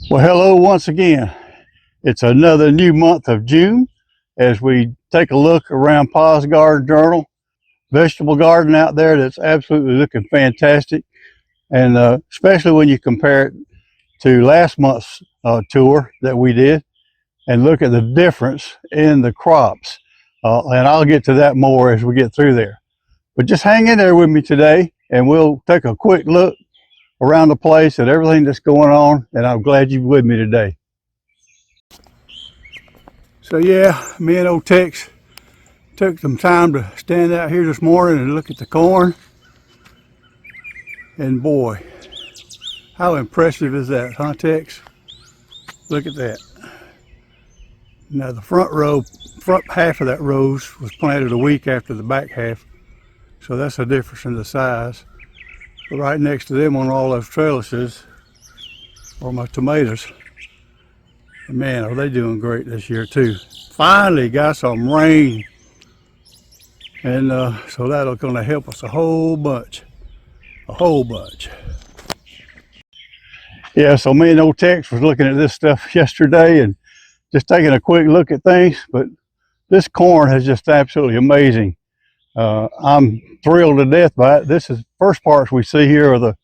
Well, hello once again. It's another new month of June as we take a look around Pa's Garden Journal. Vegetable garden out there that's absolutely looking fantastic. And especially when you compare it to last month's tour that we did and look at the difference in the crops. And I'll get to that more as we get through there. But just hang in there with me today and we'll take a quick look around the place at everything that's going on, and I'm glad you're with me today. So yeah, me and old Tex took some time to stand out here this morning and look at the corn, and boy, how impressive is that, huh, Tex? Look at that. Now the front half of that rose was planted a week after the back half, so that's a difference in the size. But right next to them on all those trellises are my tomatoes. And man, are they doing great this year too. Finally got some rain, and so that's going to help us a whole bunch. Yeah, so me and old Tex was looking at this stuff yesterday and just taking a quick look at things, but this corn is just absolutely amazing. I'm thrilled to death by it. This is first parts we see here are the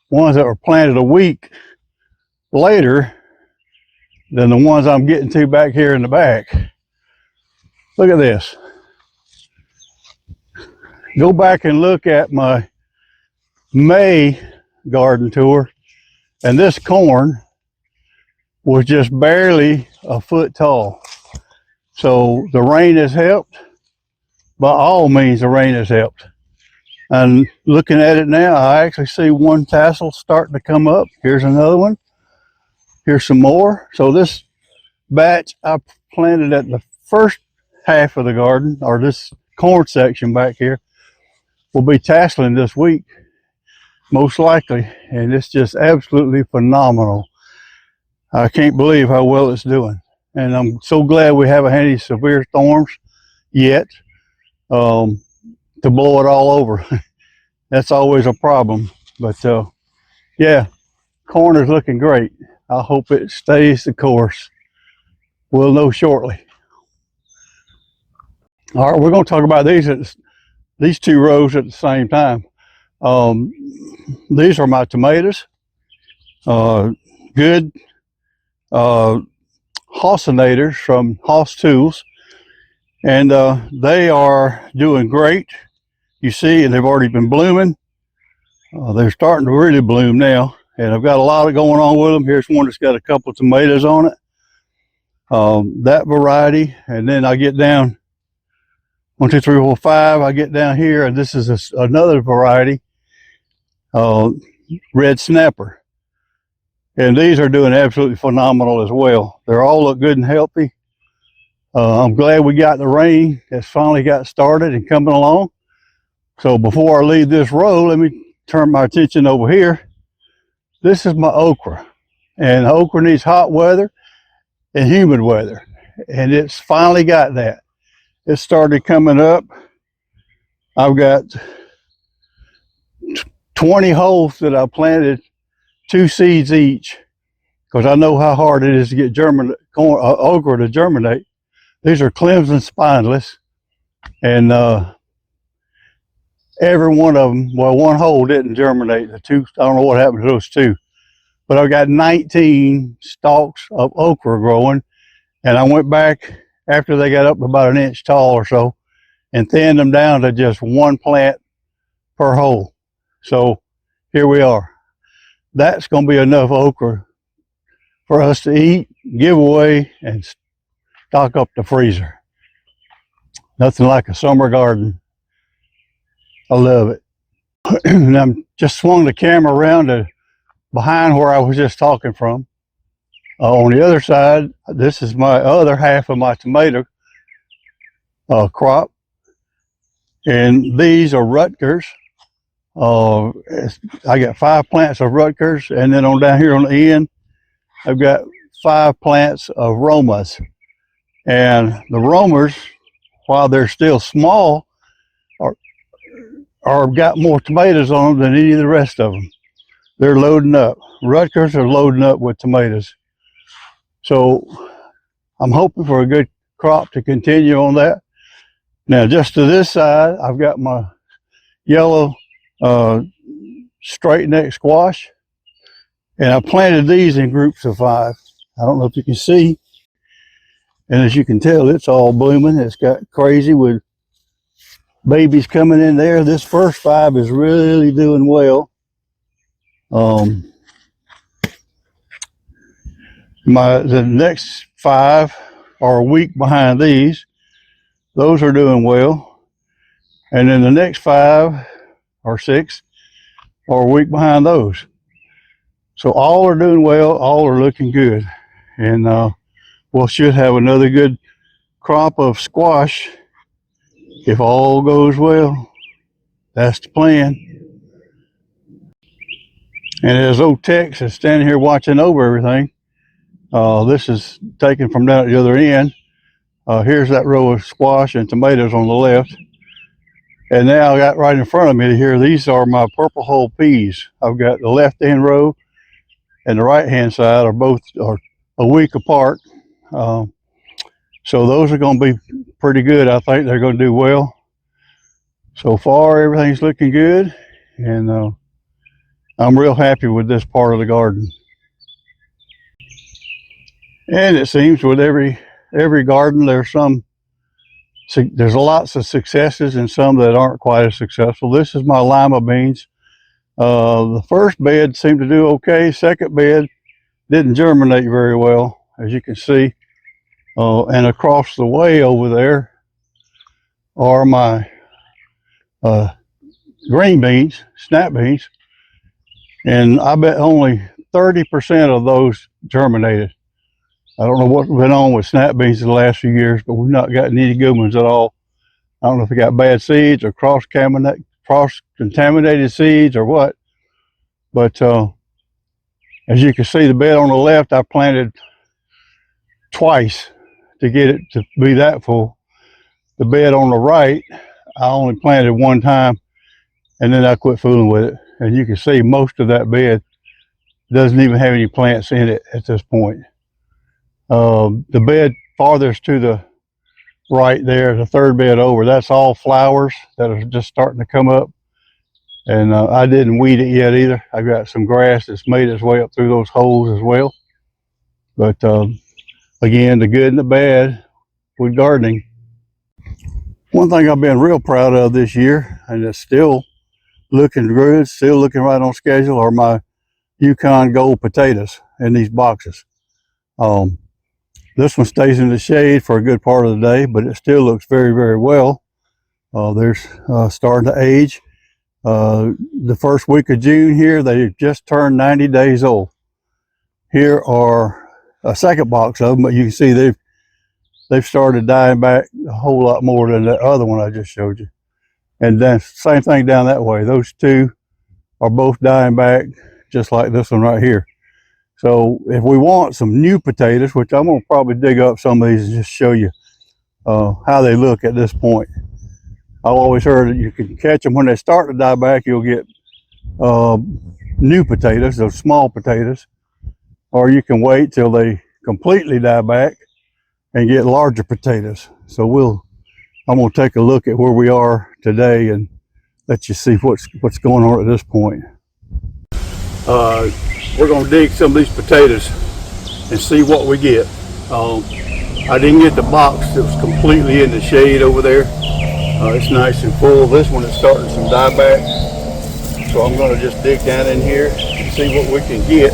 ones that were planted a week later than the ones I'm getting to back here in the back. Look at this. Go back and look at my May garden tour, and this corn was just barely a foot tall. So the rain has helped. By all means, the rain has helped. And looking at it now, I actually see one tassel starting to come up. Here's another one. Here's some more. So this batch I planted at the first half of the garden, or this corn section back here, will be tasseling this week, most likely. And it's just absolutely phenomenal. I can't believe how well it's doing. And I'm so glad we haven't had any severe storms yet to blow it all over. That's always a problem. But yeah, corn is looking great. I hope it stays the course. We'll know shortly. All right, we're going to talk about these two rows at the same time. These are my tomatoes. Good Hausenators from Haus Tools, and they are doing great. You see, they've already been blooming. They're starting to really bloom now, and I've got a lot of going on with them. Here's one that's got a couple of tomatoes on it, that variety. And then I get down 1, 2, 3, 4, 5. I get down here, and this is another variety, red snapper. And these are doing absolutely phenomenal as well. They all look good and healthy. I'm glad we got the rain that's finally got started and coming along. So before I leave this row, let me turn my attention over here. This is my okra. And okra needs hot weather and humid weather. And it's finally got that. It started coming up. I've got 20 holes that I planted, 2 seeds each, because I know how hard it is to get okra to germinate. These are Clemson spineless, and every one of them, well, one hole didn't germinate. The two, I don't know what happened to those two, but I've got 19 stalks of okra growing, and I went back after they got up about an inch tall or so and thinned them down to just one plant per hole. So here we are. That's going to be enough okra for us to eat, give away, and stock up the freezer. Nothing like a summer garden. I love it. And I'm just swung the camera around to behind where I was just talking from. On the other side, this is my other half of my tomato crop. And these are Rutgers. I got 5 plants of Rutgers, and then on down here on the end, I've got 5 plants of Romas. And the Romas, while they're still small, are got more tomatoes on them than any of the rest of them. They're loading up. Rutgers are loading up with tomatoes. So I'm hoping for a good crop to continue on that. Now just to this side, I've got my yellow straight neck squash, and I planted these in groups of 5. I don't know if you can see, and as you can tell, it's all blooming. It's got crazy with babies coming in there. This first 5 is really doing well. The next 5 are a week behind these. Those are doing well. And then the next 5 or 6 are a week behind those. So all are doing well, all are looking good. And we'll should have another good crop of squash if all goes well. That's the plan. And as old Tex is standing here watching over everything, this is taken from down at the other end. Here's that row of squash and tomatoes on the left. And now I got right in front of me here, these are my purple hull peas. I've got the left hand row and the right hand side are both a week apart. So those are going to be pretty good. I think they're going to do well. So far, everything's looking good. And I'm real happy with this part of the garden. And it seems with every garden, there's lots of successes and some that aren't quite as successful. This is my lima beans. The first bed seemed to do okay. Second bed didn't germinate very well, as you can see. And across the way over there are my green beans, snap beans. And I bet only 30% of those germinated. I don't know what's been on with snap beans in the last few years, but we've not gotten any good ones at all. I don't know if they got bad seeds or cross-contaminated seeds or what. But as you can see, the bed on the left, I planted twice to get it to be that full. The bed on the right, I only planted one time, and then I quit fooling with it. And you can see most of that bed doesn't even have any plants in it at this point. The bed farthest to the right there, the third bed over, that's all flowers that are just starting to come up. And I didn't weed it yet either. I've got some grass that's made its way up through those holes as well. But again, the good and the bad with gardening. One thing I've been real proud of this year, and it's still looking good, still looking right on schedule, are my Yukon Gold potatoes in these boxes. This one stays in the shade for a good part of the day, but it still looks very, very well. They're starting to age. The first week of June here, they just turned 90 days old. Here are a second box of them, but you can see they've started dying back a whole lot more than the other one I just showed you. And then same thing down that way. Those two are both dying back just like this one right here. So if we want some new potatoes, which I'm going to probably dig up some of these and just show you how they look at this point. I've always heard that you can catch them when they start to die back. You'll get new potatoes, those small potatoes, or you can wait till they completely die back and get larger potatoes. So I'm going to take a look at where we are today and let you see what's going on at this point. We're going to dig some of these potatoes and see what we get. I didn't get the box that was completely in the shade over there. It's nice and full. This one is starting some dieback, so I'm going to just dig down in here and see what we can get.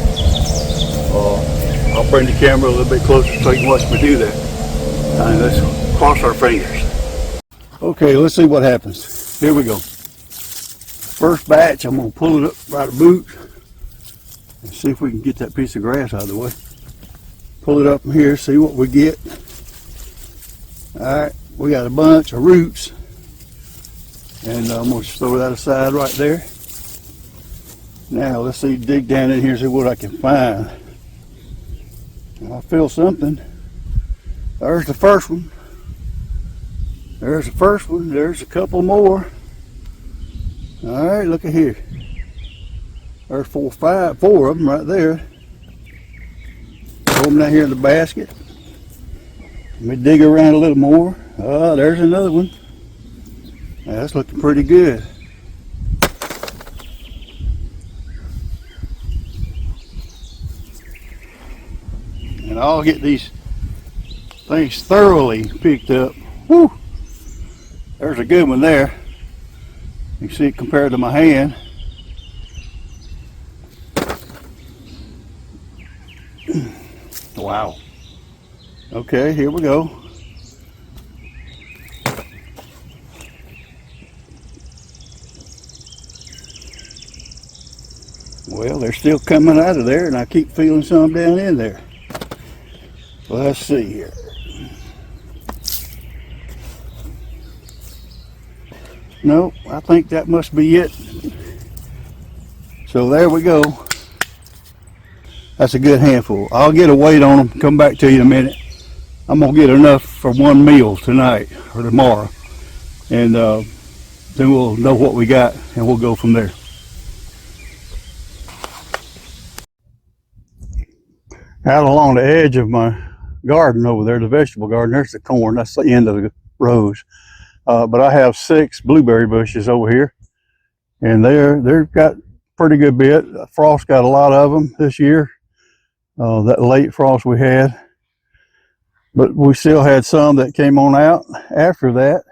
I'll bring the camera a little bit closer so you can watch me do that. And let's cross our fingers. Okay, let's see what happens. Here we go. First batch, I'm going to pull it up by the boot and see if we can get that piece of grass out of the way. Pull it up from here, see what we get. All right, we got a bunch of roots, and I'm going to throw that aside right there. Now let's see, dig down in here, see what I can find. I feel something. There's the first one. There's the first one. There's a couple more. All right, look at here. There's four of them right there. throw them down here in the basket. Let me dig around a little more. Oh, there's another one. That's looking pretty good. And I'll get these things thoroughly picked up. Whew. There's a good one there. You can see it compared to my hand. Wow. Okay, here we go. Well, they're still coming out of there, and I keep feeling some down in there. Well, let's see here. Nope, I think that must be it. So there we go. That's a good handful. I'll get a weight on them, come back to you in a minute. I'm gonna get enough for one meal tonight or tomorrow. And then we'll know what we got and we'll go from there. Out along the edge of my garden over there, the vegetable garden, there's the corn. That's the end of the rows. But I have 6 blueberry bushes over here, and they've got pretty good bit. Frost got a lot of them this year. That late frost we had, but we still had some that came on out after that,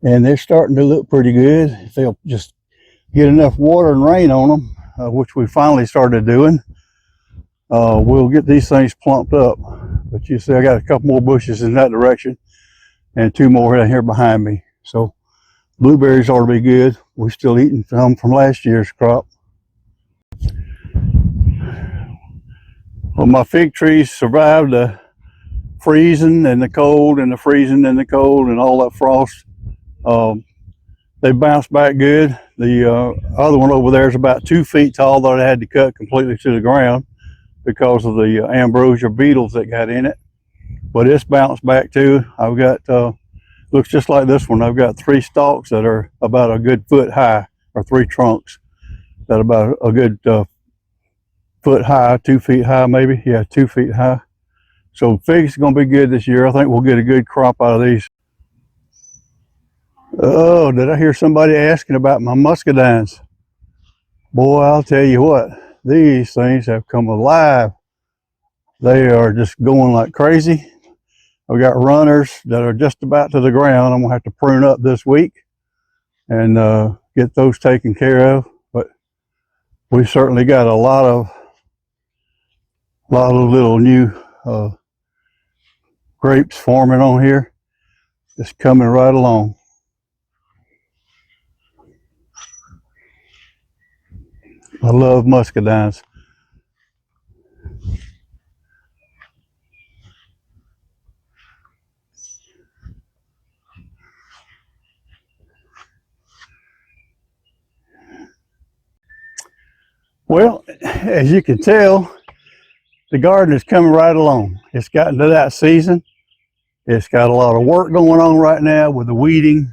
and they're starting to look pretty good. If they'll just get enough water and rain on them, which we finally started doing, we'll get these things plumped up. But you see I got a couple more bushes in that direction and 2 more down here behind me. So blueberries ought to be good. We're still eating some from last year's crop. Well, my fig trees survived the freezing and the cold and the freezing and the cold and all that frost. They bounced back good. The other one over there is about 2 feet tall, though I had to cut completely to the ground because of the ambrosia beetles that got in it. But it's bounced back too. I've got, looks just like this one. I've got 3 stalks that are about a good foot high, or 3 trunks that are about a good foot high, 2 feet high maybe. Yeah, 2 feet high. So figs are going to be good this year. I think we'll get a good crop out of these. Oh, did I hear somebody asking about my muscadines? Boy, I'll tell you what, these things have come alive. They are just going like crazy. I've got runners that are just about to the ground. I'm gonna have to prune up this week and get those taken care of. But we certainly got a lot of little new grapes forming on here. Just coming right along. I love muscadines. Well, as you can tell, the garden is coming right along. It's gotten to that season. It's got a lot of work going on right now with the weeding,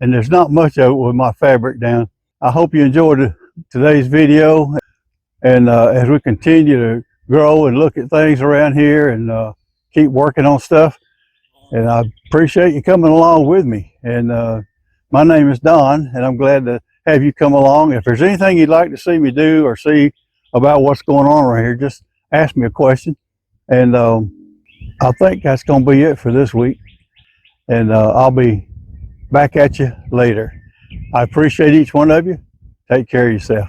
and there's not much of it with my fabric down. I hope you enjoyed today's video, and as we continue to grow and look at things around here and keep working on stuff, and I appreciate you coming along with me. And my name is Don, and I'm glad to have you come along. If there's anything you'd like to see me do or see about what's going on around here, just ask me a question. And I think that's going to be it for this week. And I'll be back at you later. I appreciate each one of you. Take care of yourself.